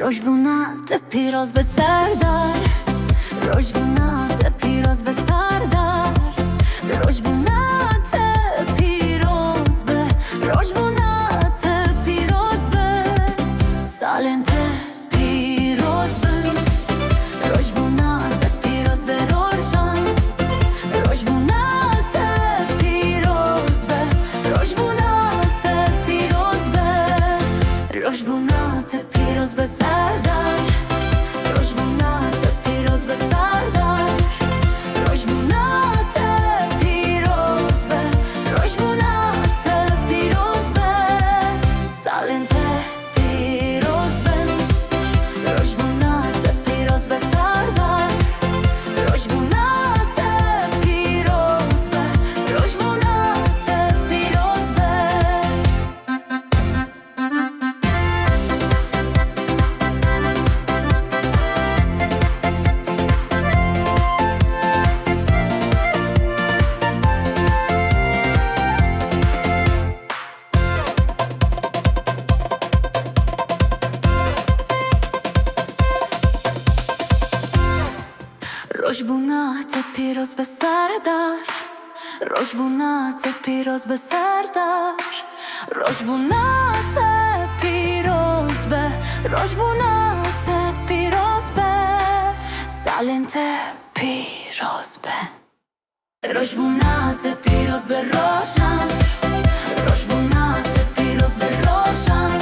روشبونات پیروز به سردار، روشبونات پیروز به سردار، روشبونات پیروز به، روشبونات پیروز به سالنت پیروز به، روشبونات پیروز به روشن، روشبونات پیروز به، روشبونات پیروز به، روشبونات پیروز به سردار، روشبونات پیروز به سردار، روشبونات پیروز به، روشبونات پیروز به سالنت پیروز به، روشبونات پیروز به سردار، روشبونات پیروز به، روشبونات پیروز به. روشبونات پیروز به سردار، روشبونات پیروز به سردار، روشبونات پیروز به، روشبونات پیروز به سالنت پیروز به، روشبونات پیروز به روشن، روشبونات پیروز به روشن،